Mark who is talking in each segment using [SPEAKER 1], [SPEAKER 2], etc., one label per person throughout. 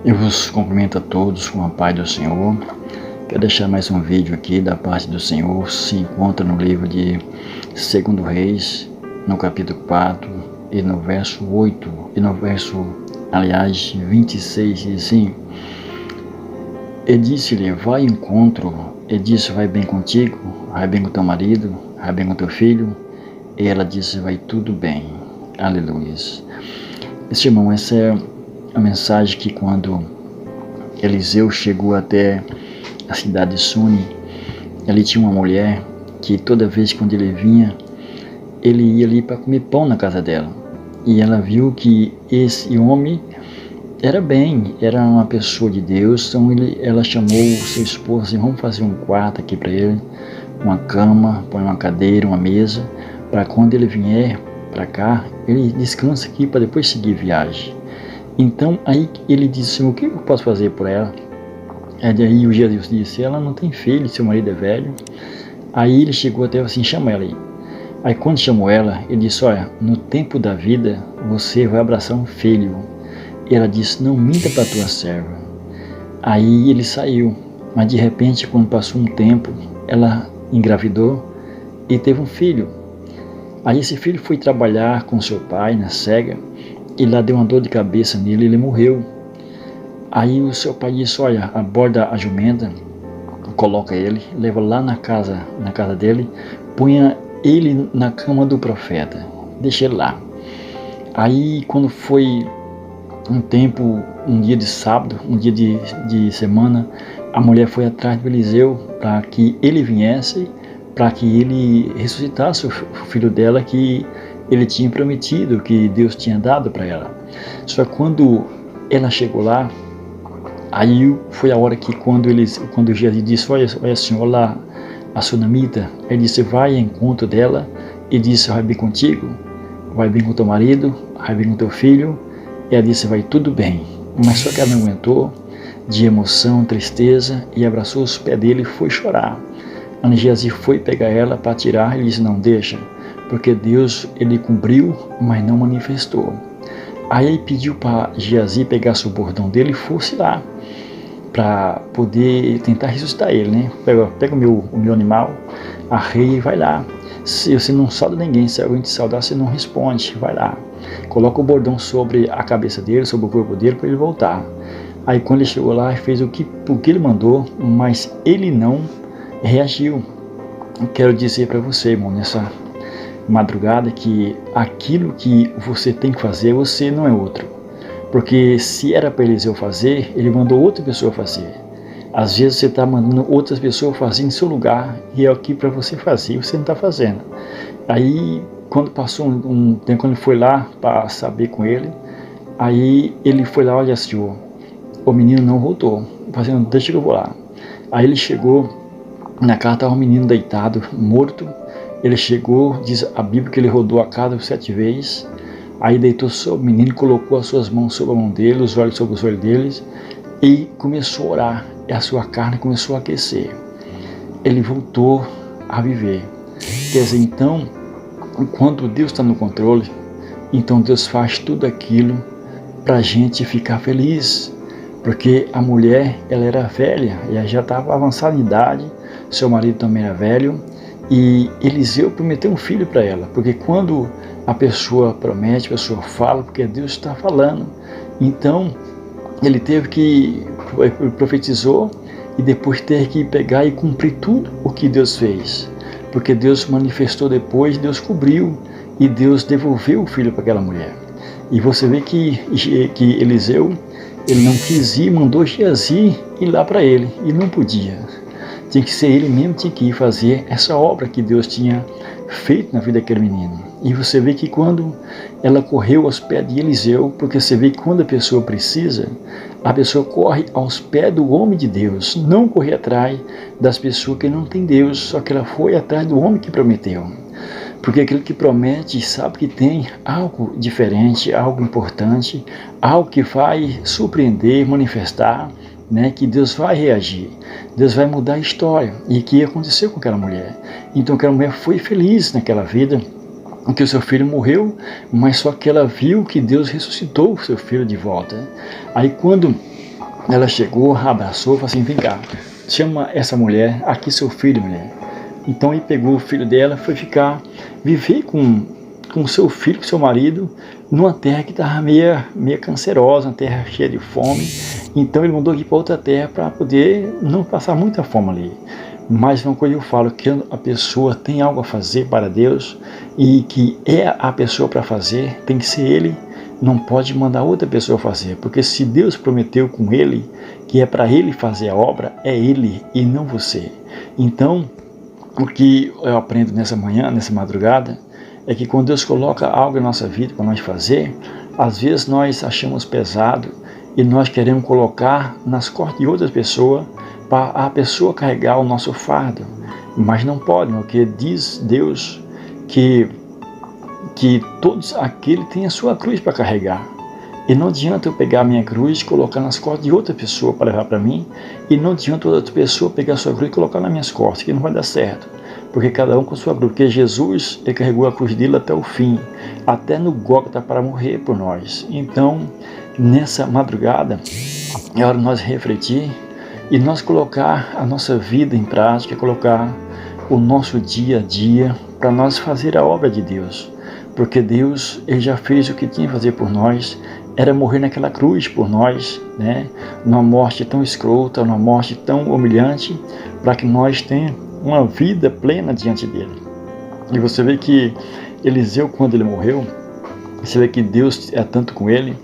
[SPEAKER 1] Eu vos cumprimento a todos com a paz do Senhor. Quero deixar mais um vídeo aqui da parte do Senhor. Se encontra no livro de 2 Reis, no capítulo 4 e no verso 8 e no verso, 26, diz assim: E disse-lhe, vai ao encontro. E disse, vai bem contigo, vai bem com teu marido, vai bem com teu filho. E ela disse, vai tudo bem. Aleluia. Esse irmão, essa é a mensagem que quando Eliseu chegou até a cidade de Sune, ali tinha uma mulher que toda vez quando ele vinha, ele ia ali para comer pão na casa dela. E ela viu que esse homem era uma pessoa de Deus. Então ela chamou o seu esposo assim, vamos fazer um quarto aqui para ele, uma cama, põe uma cadeira, uma mesa, para quando ele vier para cá, ele descansa aqui para depois seguir viagem. Então aí ele disse, o que eu posso fazer por ela? Aí o Jesus disse, ela não tem filho, seu marido é velho. Aí ele chegou até assim, chama ela aí. Aí quando chamou ela, ele disse, olha, no tempo da vida você vai abraçar um filho. E ela disse, não minta para tua serva. Aí ele saiu, mas de repente quando passou um tempo, ela engravidou e teve um filho. Aí esse filho foi trabalhar com seu pai na cega, e lá deu uma dor de cabeça nele e ele morreu. Aí o seu pai disse, olha, aborda a jumenta, coloca ele, leva lá na casa dele, punha ele na cama do profeta, deixa ele lá. Aí quando foi um tempo, um dia de sábado, um dia de semana, a mulher foi atrás do Eliseu para que ele viesse, para que ele ressuscitasse o filho dela que ele tinha prometido, que Deus tinha dado para ela. Só que quando ela chegou lá, aí foi a hora que quando Jesus disse, olha senhor lá, a sunamita, ele disse, vai ao encontro dela e disse, vai bem contigo, vai bem com teu marido, vai bem com teu filho. E ela disse, vai tudo bem. Mas só que ela não aguentou, de emoção, tristeza, e abraçou os pés dele e foi chorar. A Geazi foi pegar ela para tirar, ele disse, não deixa, porque Deus ele cumpriu, mas não manifestou. Aí ele pediu para Geazi pegar o bordão dele e fosse lá, para poder tentar ressuscitar ele, né? Pega o meu animal, arreia e vai lá. Se você não sauda ninguém, se alguém te saudar, você não responde, vai lá. Coloca o bordão sobre a cabeça dele, sobre o corpo dele, para ele voltar. Aí quando ele chegou lá, fez o que ele mandou, mas ele não reagiu. Eu quero dizer para você, irmão, nessa madrugada, que aquilo que você tem que fazer, você não é outro. Porque se era para Eliseu fazer, ele mandou outra pessoa fazer. Às vezes você está mandando outras pessoas fazer em seu lugar, e é o que para você fazer, e você não está fazendo. Aí quando passou um tempo, quando ele foi lá para saber com ele, aí ele foi lá, olha senhor, o menino não voltou, fazendo, deixa que eu vou lá. Aí ele chegou, na casa estava um menino deitado, morto. Ele chegou, diz a Bíblia que ele rodou a casa 7 vezes, aí deitou sobre o menino, colocou as suas mãos sobre a mão dele, os olhos sobre os olhos deles, e começou a orar, e a sua carne começou a aquecer. Ele voltou a viver. Quer dizer, então, quando Deus está no controle, então Deus faz tudo aquilo para a gente ficar feliz, porque a mulher, ela era velha, ela já estava avançada em idade, seu marido também era velho, e Eliseu prometeu um filho para ela, porque quando a pessoa promete, a pessoa fala, porque Deus está falando. Então ele profetizou, e depois teve que pegar e cumprir tudo o que Deus fez, porque Deus manifestou depois, Deus cobriu, e Deus devolveu o filho para aquela mulher. E você vê que Eliseu, ele não quis ir, mandou Geazi ir lá para ele, e não podia. Tinha que ser ele mesmo, tinha que ir fazer essa obra que Deus tinha feito na vida daquele menino. E você vê que quando ela correu aos pés de Eliseu, porque você vê que quando a pessoa precisa, a pessoa corre aos pés do homem de Deus, não corre atrás das pessoas que não têm Deus, só que ela foi atrás do homem que prometeu. Porque aquele que promete sabe que tem algo diferente, algo importante, algo que vai surpreender, manifestar, né, que Deus vai reagir, Deus vai mudar a história. E o que aconteceu com aquela mulher? Então aquela mulher foi feliz naquela vida, que o seu filho morreu, mas só que ela viu que Deus ressuscitou o seu filho de volta. Aí quando ela chegou, abraçou, falou assim: vem cá, chama essa mulher, aqui seu filho, mulher. Então ele pegou o filho dela, foi viver com seu filho, com seu marido, numa terra que estava meia cancerosa, uma terra cheia de fome. Então ele mandou ir para outra terra para poder não passar muita fome ali. Mas uma coisa eu falo, que a pessoa tem algo a fazer para Deus, e que é a pessoa para fazer, tem que ser ele, não pode mandar outra pessoa fazer, porque se Deus prometeu com ele, que é para ele fazer a obra, é ele e não você. Então, o que eu aprendo nessa manhã, nessa madrugada, é que quando Deus coloca algo na nossa vida para nós fazer, às vezes nós achamos pesado e nós queremos colocar nas costas de outras pessoas para a pessoa carregar o nosso fardo. Mas não pode, porque diz Deus que todos aquele têm a sua cruz para carregar. E não adianta eu pegar a minha cruz e colocar nas costas de outra pessoa para levar para mim, e não adianta outra pessoa pegar a sua cruz e colocar nas minhas costas, que não vai dar certo. Porque cada um com a sua cruz, porque Jesus, ele carregou a cruz dele até o fim, até no Gólgota, para morrer por nós. Então, nessa madrugada, é hora de nós refletir e nós colocar a nossa vida em prática, colocar o nosso dia a dia para nós fazer a obra de Deus. Porque Deus, ele já fez o que tinha que fazer por nós, era morrer naquela cruz por nós, né? Numa morte tão escrota, numa morte tão humilhante, para que nós tenhamos uma vida plena diante dele. E você vê que Eliseu, quando ele morreu, você vê que Deus é tanto com ele,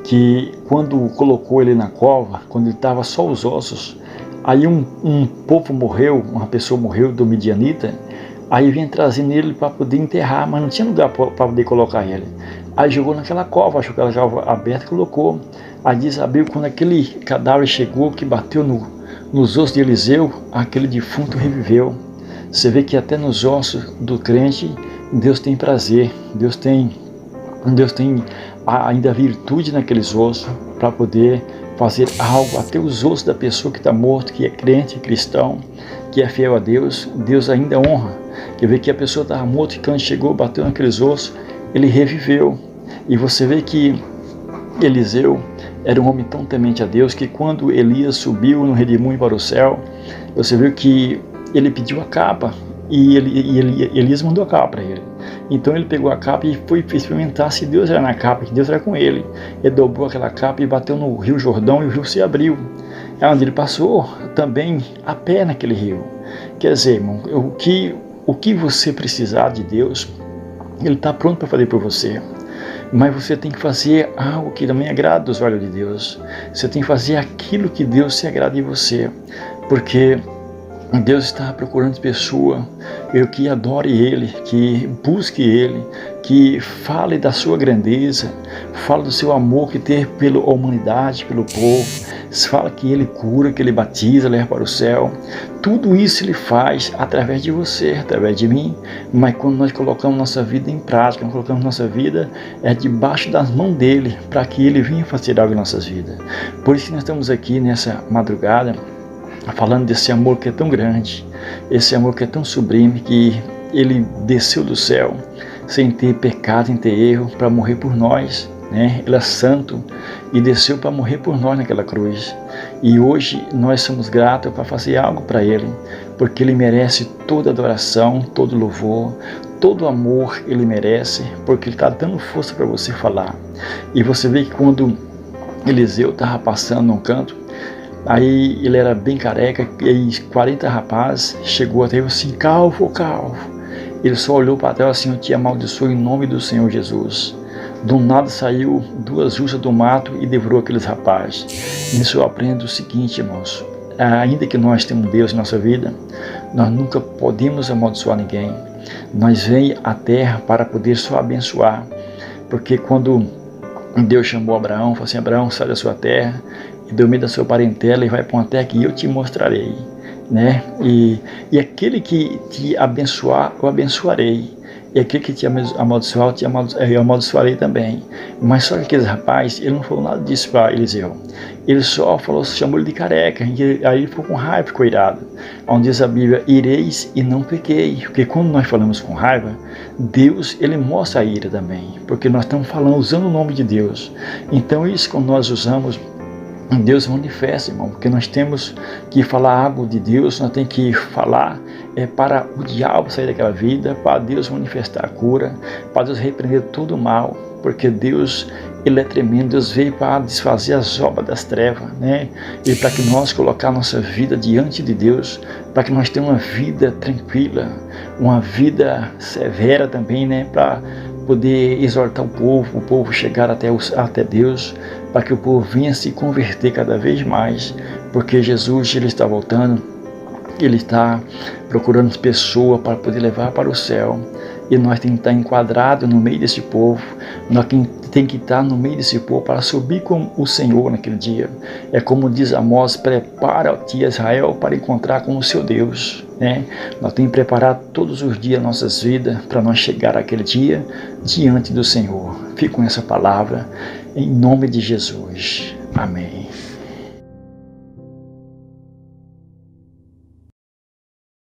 [SPEAKER 1] que quando colocou ele na cova, quando ele estava só os ossos, aí um povo morreu, uma pessoa morreu do Midianita, aí vinha trazendo ele para poder enterrar, mas não tinha lugar para poder colocar ele. Aí jogou naquela cova, achou aquela cova aberta e colocou. Aí diz a Bíblia, quando aquele cadáver chegou, que bateu nos ossos de Eliseu, aquele defunto reviveu. Você vê que até nos ossos do crente, Deus tem prazer, Deus tem ainda virtude naqueles ossos para poder fazer algo, até os ossos da pessoa que está morto, que é crente, cristão, que é fiel a Deus, Deus ainda honra. Quer ver que a pessoa estava morta e quando chegou, bateu naqueles ossos, ele reviveu. E você vê que Eliseu era um homem tão temente a Deus, que quando Elias subiu no redemoinho para o céu, você viu que ele pediu a capa, e Elias mandou a capa para ele. Então ele pegou a capa e foi experimentar se Deus era na capa, que Deus era com ele. Ele dobrou aquela capa e bateu no rio Jordão, e o rio se abriu. É onde ele passou também a pé naquele rio. Quer dizer, irmão, o que você precisar de Deus, ele está pronto para fazer por você. Mas você tem que fazer algo que também agrada os olhos de Deus. Você tem que fazer aquilo que Deus se agrada em você. Porque Deus está procurando pessoa que adore Ele, que busque Ele, que fale da sua grandeza, fale do seu amor que tem pela humanidade, pelo povo, fala que Ele cura, que Ele batiza, leva para o céu. Tudo isso Ele faz através de você, através de mim. Mas quando nós colocamos nossa vida em prática, nós colocamos nossa vida debaixo das mãos dEle, para que Ele venha fazer algo em nossas vidas. Por isso que nós estamos aqui nessa madrugada, falando desse amor que é tão grande, esse amor que é tão sublime, que Ele desceu do céu sem ter pecado, sem ter erro, para morrer por nós, né? Ele é santo e desceu para morrer por nós naquela cruz. E hoje nós somos gratos para fazer algo para Ele, porque Ele merece toda adoração, todo louvor, todo amor Ele merece, porque Ele está dando força para você falar. E você vê que quando Eliseu estava passando num canto, aí ele era bem careca, e aí 40 rapazes chegou até ele assim: calvo, calvo. Ele só olhou para trás assim: eu te amaldiçoo em nome do Senhor Jesus. Do nada saiu 2 ursas do mato e devorou aqueles rapazes. Nisso eu aprendo o seguinte, irmãos: ainda que nós temos Deus em nossa vida, nós nunca podemos amaldiçoar ninguém. Nós vem à terra para poder só abençoar. Porque quando Deus chamou Abraão, falou assim: Abraão, sai da sua terra e do meio da sua parentela e vai para uma terra que eu te mostrarei, né? E aquele que te abençoar, eu abençoarei. E aquele que te amaldiçoar, eu amaldiçoarei também. Mas só que aquele rapaz, ele não falou nada disso para Eliseu. Ele só falou, chamou ele de careca. E aí ele ficou com raiva, ficou irado. Onde diz a Bíblia: ireis e não pequei. Porque quando nós falamos com raiva, Deus, ele mostra a ira também. Porque nós estamos falando, usando o nome de Deus. Então isso, quando nós usamos Deus manifesta, irmão, porque nós temos que falar algo de Deus, nós temos que falar para o diabo sair daquela vida, para Deus manifestar a cura, para Deus repreender todo o mal, porque Deus, Ele é tremendo. Deus veio para desfazer as obras das trevas, né? E para que nós colocar nossa vida diante de Deus, para que nós tenhamos uma vida tranquila, uma vida severa também, né? Para poder exortar o povo chegar até Deus, para que o povo venha se converter cada vez mais, porque Jesus, Ele está voltando, Ele está procurando pessoas para poder levar para o céu, e nós temos que estar enquadrados no meio desse povo, nós temos que estar no meio desse povo para subir com o Senhor naquele dia. É como diz Amós: prepara-te, Israel, para encontrar com o seu Deus, né? Nós temos que preparar todos os dias nossas vidas para nós chegar àquele dia diante do Senhor. Fico com essa palavra em nome de Jesus. Amém.